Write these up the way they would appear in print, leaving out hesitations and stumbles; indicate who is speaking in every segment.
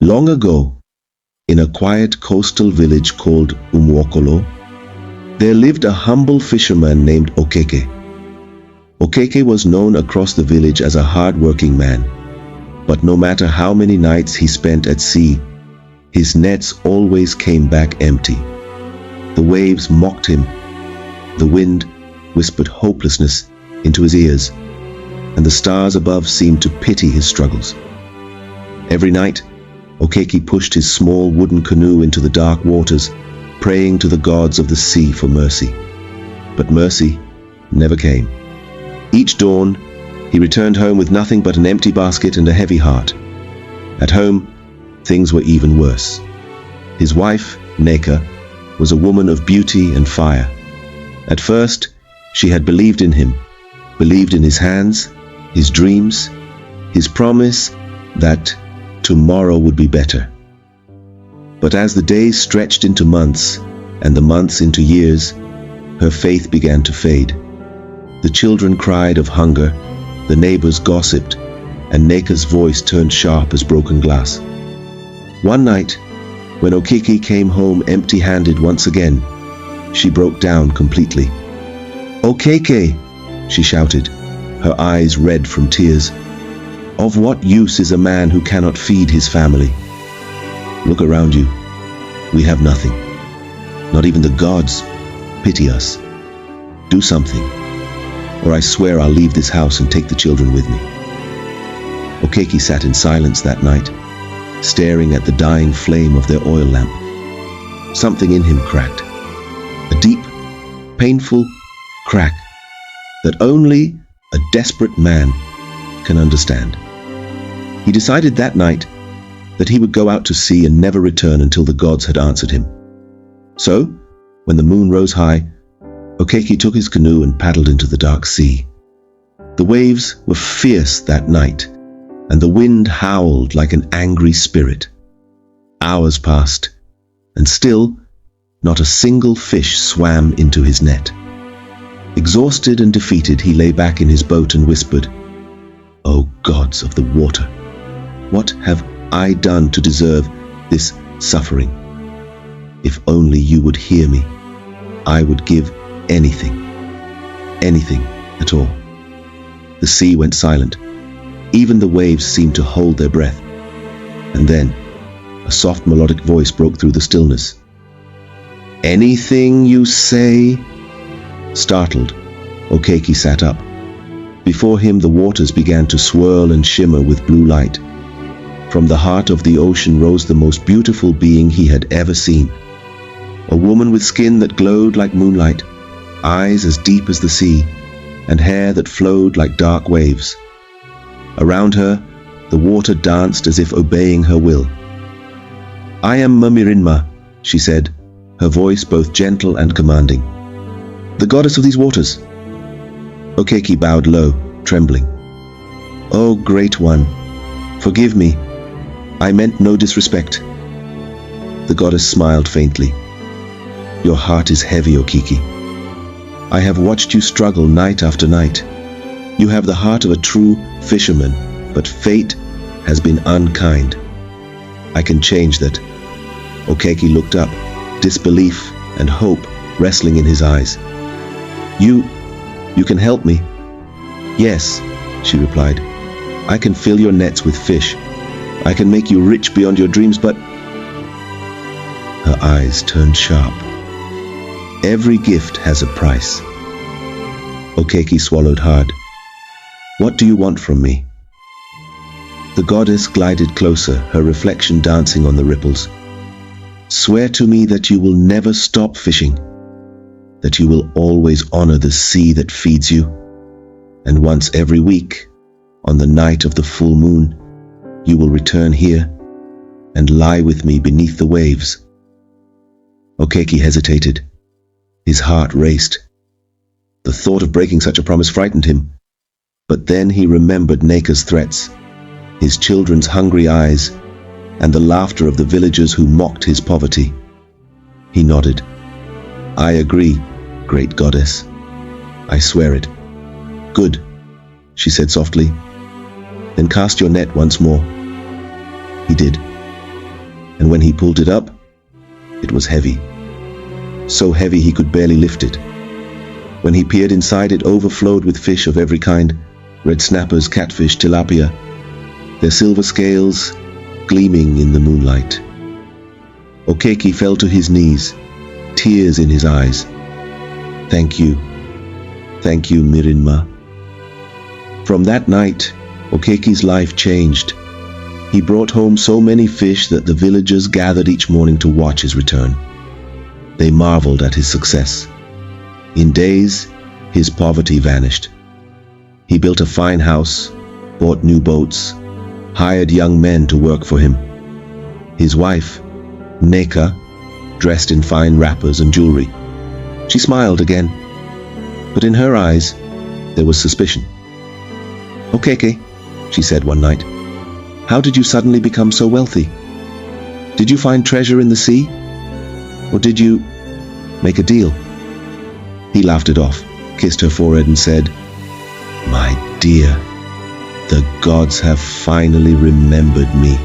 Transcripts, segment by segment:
Speaker 1: Long ago, in a quiet coastal village called Umwokolo, there lived a humble fisherman named Okeke. Okeke was known across the village as a hard-working man, but no matter how many nights he spent at sea, his nets always came back empty. The waves mocked him, the wind whispered hopelessness into his ears, and the stars above seemed to pity his struggles. Every night, Okeke pushed his small wooden canoe into the dark waters, praying to the gods of the sea for mercy. But mercy never came. Each dawn, he returned home with nothing but an empty basket and a heavy heart. At home, things were even worse. His wife, Neka, was a woman of beauty and fire. At first, she had believed in him, believed in his hands, his dreams, his promise that tomorrow would be better. But as the days stretched into months and the months into years, her faith began to fade. The children cried of hunger, the neighbors gossiped, and Neka's voice turned sharp as broken glass. One night, when Okeke came home empty-handed once again, she broke down completely. "Okeke," she shouted, her eyes red from tears. "Of what use is a man who cannot feed his family? Look around you. We have nothing. Not even the gods pity us. Do something, or I swear I'll leave this house and take the children with me." Okeke sat in silence that night, staring at the dying flame of their oil lamp. Something in him cracked. A deep, painful crack that only a desperate man can understand. He decided that night that he would go out to sea and never return until the gods had answered him. So, when the moon rose high, Okeke took his canoe and paddled into the dark sea. The waves were fierce that night, and the wind howled like an angry spirit. Hours passed, and still not a single fish swam into his net. Exhausted and defeated, he lay back in his boat and whispered, "O gods of the water, what have I done to deserve this suffering? If only you would hear me, I would give anything at all." The sea went silent. Even the waves seemed to hold their breath. And then, a soft melodic voice broke through the stillness. "Anything you say?" Startled, Okeke sat up. Before him, the waters began to swirl and shimmer with blue light. From the heart of the ocean rose the most beautiful being he had ever seen. A woman with skin that glowed like moonlight, eyes as deep as the sea, and hair that flowed like dark waves. Around her, the water danced as if obeying her will. "I am Mamirinma," she said, her voice both gentle and commanding. "The goddess of these waters." Okeke bowed low, trembling. "O great one, forgive me. I meant no disrespect." The goddess smiled faintly. "Your heart is heavy, Okeke. I have watched you struggle night after night. You have the heart of a true fisherman, but fate has been unkind. I can change that." Okeke looked up, disbelief and hope wrestling in his eyes. You can help me?" "Yes," she replied. "I can fill your nets with fish. I can make you rich beyond your dreams, but—" Her eyes turned sharp. "Every gift has a price." Okeke swallowed hard. "What do you want from me?" The goddess glided closer, her reflection dancing on the ripples. "Swear to me that you will never stop fishing, that you will always honor the sea that feeds you, and once every week, on the night of the full moon, you will return here and lie with me beneath the waves." Okeke hesitated. His heart raced. The thought of breaking such a promise frightened him. But then he remembered Neka's threats, his children's hungry eyes, and the laughter of the villagers who mocked his poverty. He nodded. "I agree, great goddess. I swear it." "Good," she said softly. "Then cast your net once more." He did. and when he pulled it up, it was heavy. So heavy he could barely lift it. When he peered inside, it overflowed with fish of every kind, red snappers, catfish, tilapia, their silver scales gleaming in the moonlight. Okeke fell to his knees, tears in his eyes. Thank you, Mirinma. From that night, Okeke's life changed. He brought home so many fish that the villagers gathered each morning to watch his return. They marveled at his success. In days, his poverty vanished. He built a fine house, bought new boats, hired young men to work for him. His wife, Neka, dressed in fine wrappers and jewelry. She smiled again, but in her eyes there was suspicion. "Okeke," she said one night, "how did you suddenly become so wealthy? Did you find treasure in the sea? Or did you make a deal?" He laughed it off, kissed her forehead and said, "My dear, the gods have finally remembered me."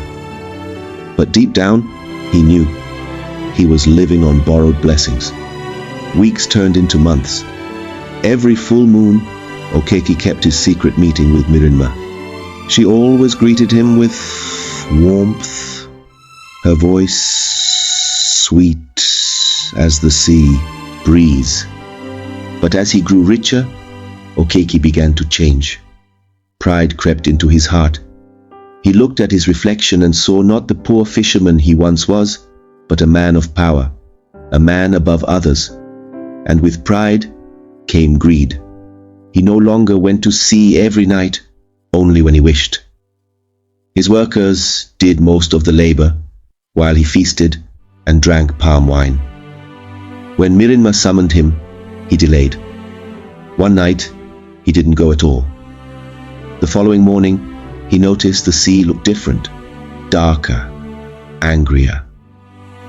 Speaker 1: But deep down, he knew he was living on borrowed blessings. Weeks turned into months. Every full moon, Okeke kept his secret meeting with Mirinma. She always greeted him with warmth, her voice sweet as the sea breeze. But as he grew richer, Okeke began to change. Pride crept into his heart. He looked at his reflection and saw not the poor fisherman he once was, but a man of power, a man above others. And with pride came greed. He no longer went to sea every night, only when he wished. His workers did most of the labor, while he feasted and drank palm wine. When Mirinma summoned him, he delayed. One night, he didn't go at all. The following morning, he noticed the sea looked different, darker, angrier.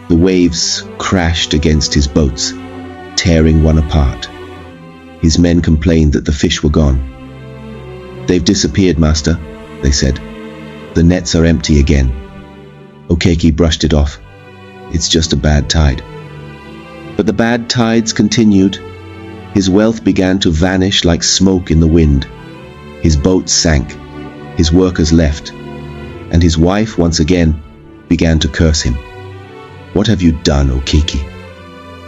Speaker 1: The waves crashed against his boats, tearing one apart. His men complained that the fish were gone. "They've disappeared, master," they said. "The nets are empty again." Okeke brushed it off. "It's just a bad tide." But the bad tides continued. His wealth began to vanish like smoke in the wind. His boat sank, his workers left, and his wife once again began to curse him. "What have you done, Okeke?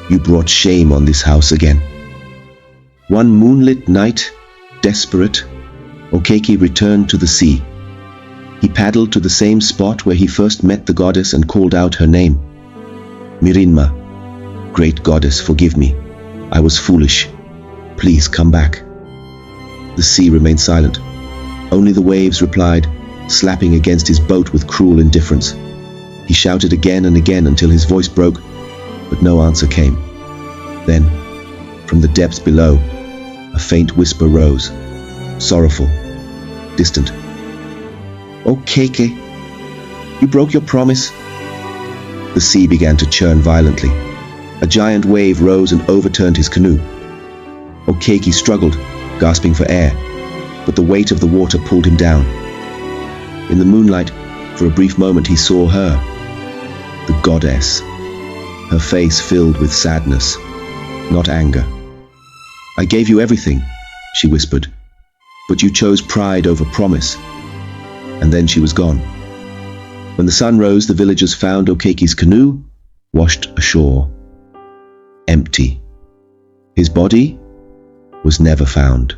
Speaker 1: You brought shame on this house again." One moonlit night, desperate, Okeke returned to the sea. He paddled to the same spot where he first met the goddess and called out her name. "Mirinma, great goddess, forgive me. I was foolish. Please come back." The sea remained silent. Only the waves replied, slapping against his boat with cruel indifference. He shouted again and again until his voice broke, but no answer came. Then, from the depths below, a faint whisper rose, sorrowful, distant. "Okeke, you broke your promise." The sea began to churn violently. A giant wave rose and overturned his canoe. Okeke struggled, gasping for air, but the weight of the water pulled him down. In the moonlight, for a brief moment he saw her, the goddess, her face filled with sadness, not anger. "I gave you everything," she whispered, "but you chose pride over promise." And then she was gone. When the sun rose, the villagers found Okeke's canoe washed ashore, empty. His body was never found.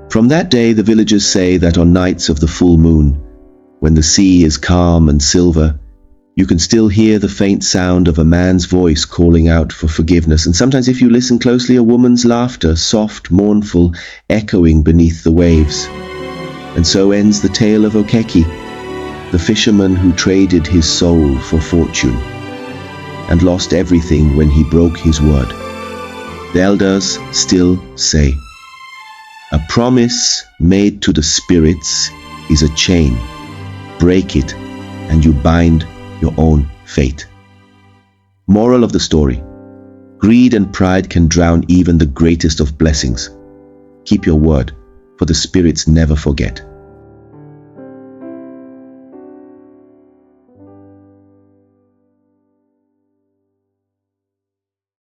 Speaker 1: From that day, the villagers say that on nights of the full moon, when the sea is calm and silver, you can still hear the faint sound of a man's voice calling out for forgiveness, and sometimes if you listen closely, a woman's laughter, soft, mournful, echoing beneath the waves. And so ends the tale of Okeke, the fisherman who traded his soul for fortune, and lost everything when he broke his word. The elders still say, "A promise made to the spirits is a chain. Break it, and you bind your own fate." Moral of the story: greed and pride can drown even the greatest of blessings. Keep your word, for the spirits never forget.